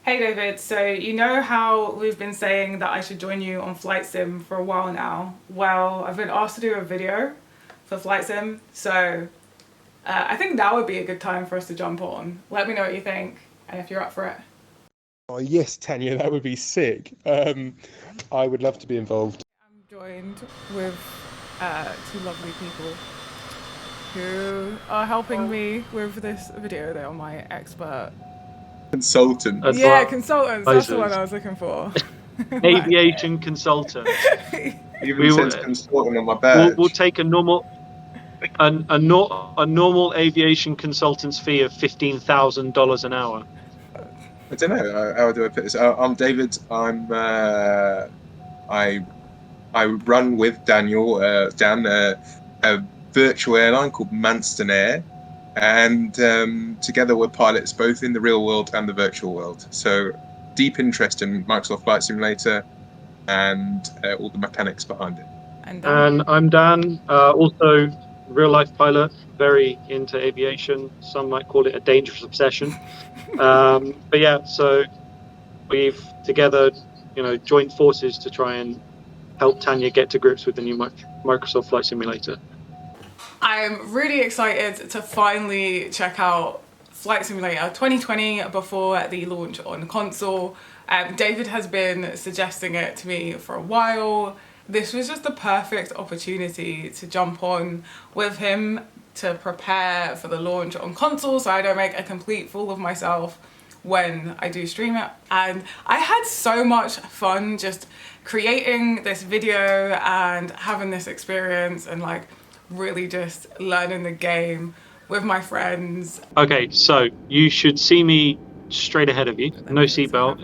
Hey David, so you know how we've been saying that I should join you on Flight Sim for a while now? Well, I've been asked to do a video for Flight Sim, so I think now would be a good time for us to jump on. Let me know what you think and if you're up for it. Oh yes, Tanya, that would be sick. I would love to be involved. I'm joined with two lovely people who are helping me with this video. They are my expert. Consultant. Yeah, consultants, that's the one Advisors. I was looking for. Aviation consultant. Even says consultant on my badge. We'll take a normal aviation consultant's fee of $15,000 an hour. I don't know. How do I put this? I'm David. I run with Daniel, Dan, a virtual airline called Manston Air, and together we're pilots both in the real world and the virtual world. So deep interest in Microsoft Flight Simulator and all the mechanics behind it. And I'm Dan, also real life pilot, very into aviation. Some might call it a dangerous obsession. But yeah, so we've together, joined forces to try and help Tanya get to grips with the new Microsoft Flight Simulator. I'm really excited to finally check out Flight Simulator 2020 before the launch on console. David has been suggesting it to me for a while. This was just the perfect opportunity to jump on with him to prepare for the launch on console so I don't make a complete fool of myself when I do stream it. And I had so much fun just creating this video and having this experience and like really just learning the game with my friends. Okay, so you should see me straight ahead of you. No seatbelt.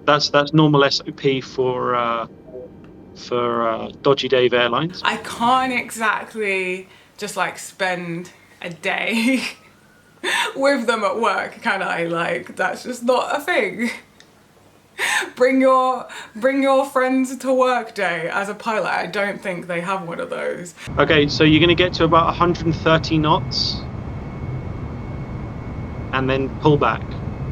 That's normal SOP for Dodgy Dave Airlines. I can't exactly just like spend a day with them at work, can I? Like, that's just not a thing. Bring your friends to work day as a pilot. I don't think they have one of those. Okay, so you're going to get to about 130 knots and then pull back.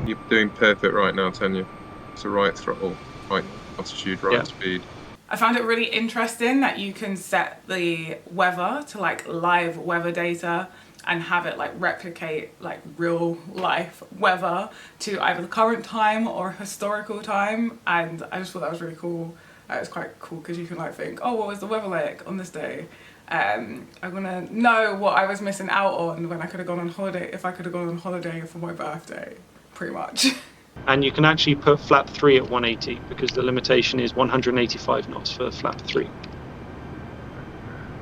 You're doing perfect right now, Tanya. It's a right throttle, right altitude, right speed. I found it really interesting that you can set the weather to like live weather data and have it like replicate like real life weather to either the current time or historical time, and I just thought that was really cool. It was quite cool because you can like think, oh, what was the weather like on this day? I'm gonna know what I was missing out on when I could have gone on holiday, if I could have gone on holiday for my birthday, pretty much. And you can actually put flap 3 at 180 because the limitation is 185 knots for flap 3.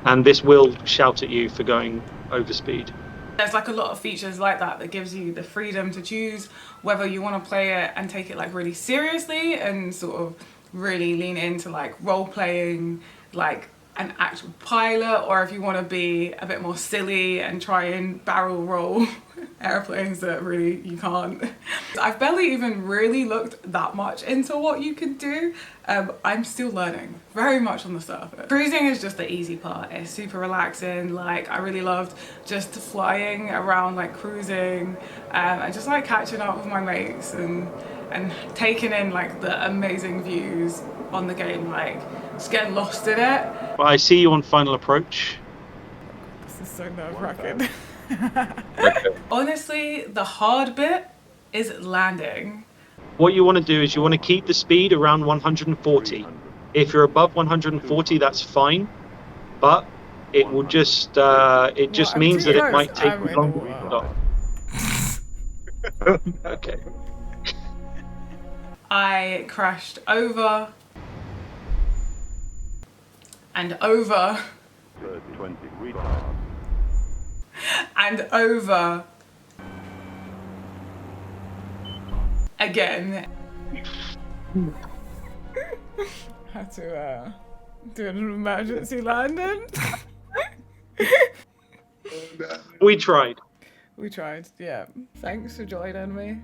And this will shout at you for going over speed. There's like a lot of features like that gives you the freedom to choose whether you want to play it and take it like really seriously and sort of really lean into like role playing like an actual pilot, or if you want to be a bit more silly and try and barrel roll airplanes that really you can't. I've barely even really looked that much into what you can do. I'm still learning, very much on the surface. Cruising is just the easy part. It's super relaxing. Like, I really loved just flying around, like cruising, and just like catching up with my mates and taking in like the amazing views on the game, like just getting lost in it. But I see you on final approach. This is so nerve-wracking. Okay. Honestly, the hard bit is landing. What you want to do is you want to keep the speed around 140. If you're above 140, that's fine, but it will just means that it might take you longer to stop. Okay. I crashed over and over and over again. Had to do an emergency landing. We tried. We tried, yeah. Thanks for joining me.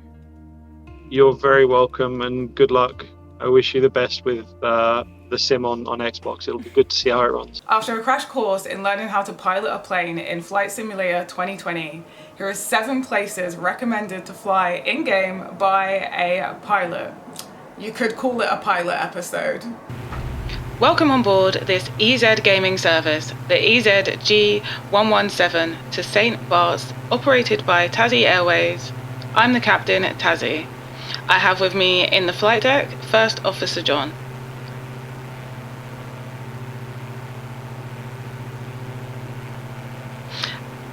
You're very welcome and good luck. I wish you the best with the sim on Xbox. It'll be good to see how it runs. After a crash course in learning how to pilot a plane in Flight Simulator 2020, Here are 7 places recommended to fly in-game by a pilot. You could call it a pilot episode. Welcome on board this EZ gaming service, the EZG117 to St. Bart's, operated by Tazziii Airways. I'm the captain, Tazziii. I have with me in the flight deck, First Officer John.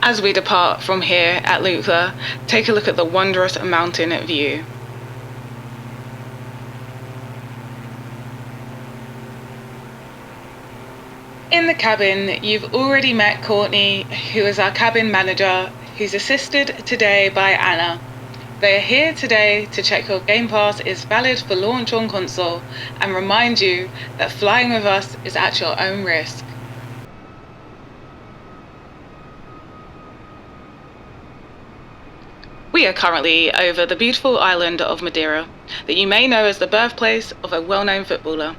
As we depart from here at Lukla, take a look at the wondrous mountain view. In the cabin, you've already met Courtney, who is our cabin manager, who's assisted today by Anna. They are here today to check your Game Pass is valid for launch on console and remind you that flying with us is at your own risk. We are currently over the beautiful island of Madeira, that you may know as the birthplace of a well-known footballer.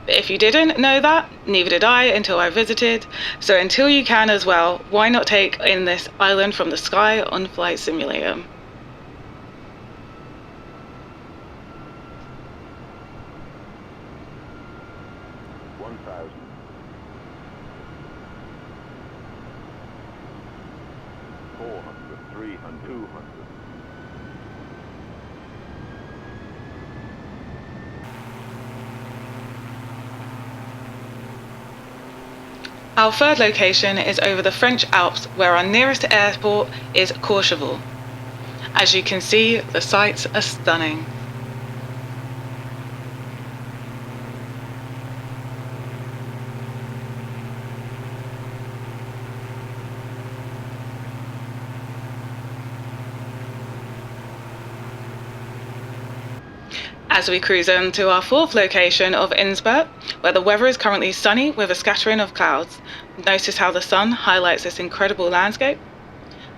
But if you didn't know that, neither did I until I visited, so until you can as well, why not take in this island from the sky on Flight Simulator? Our third location is over the French Alps, where our nearest airport is Courchevel. As you can see, the sights are stunning. As we cruise into our fourth location of Innsbruck, where the weather is currently sunny with a scattering of clouds. Notice how the sun highlights this incredible landscape?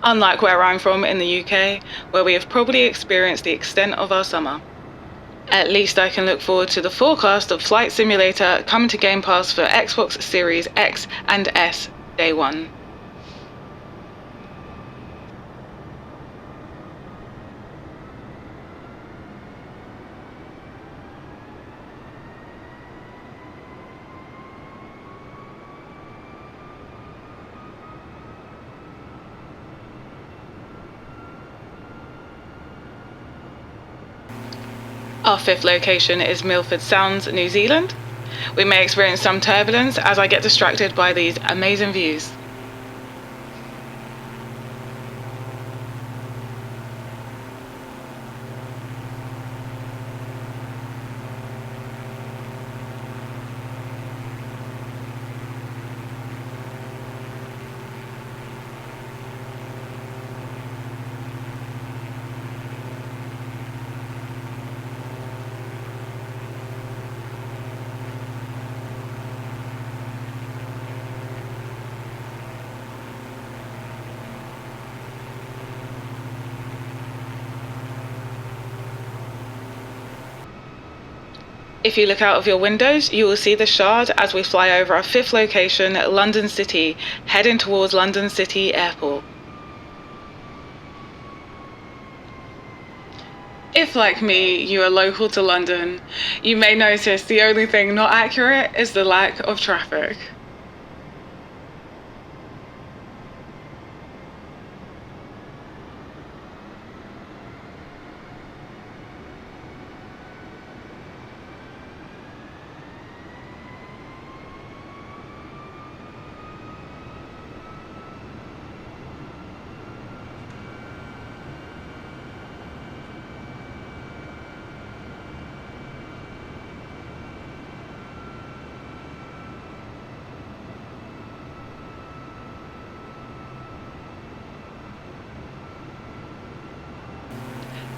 Unlike where I'm from in the UK, where we have probably experienced the extent of our summer. At least I can look forward to the forecast of Flight Simulator coming to Game Pass for Xbox Series X and S Day 1. Our fifth location is Milford Sounds, New Zealand. We may experience some turbulence as I get distracted by these amazing views. If you look out of your windows, you will see the Shard as we fly over our fifth location, London City, heading towards London City Airport. If, like me, you are local to London, you may notice the only thing not accurate is the lack of traffic.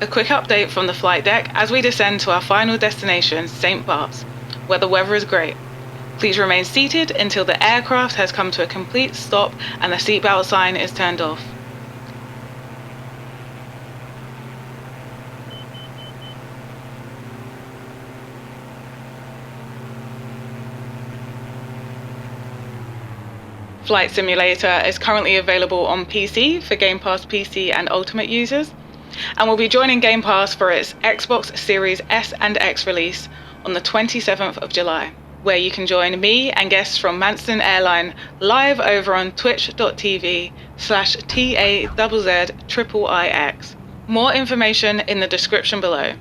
A quick update from the flight deck as we descend to our final destination, St. Bart's, where the weather is great. Please remain seated until the aircraft has come to a complete stop and the seatbelt sign is turned off. Flight Simulator is currently available on PC for Game Pass PC and Ultimate users, and will be joining Game Pass for its Xbox Series S and X release on the 27th of July, where you can join me and guests from Manston Airline live over on twitch.tv/TAZZIIX. More information in the description below.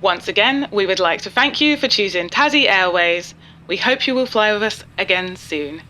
Once again, we would like to thank you for choosing Tazziii Airways. We hope you will fly with us again soon.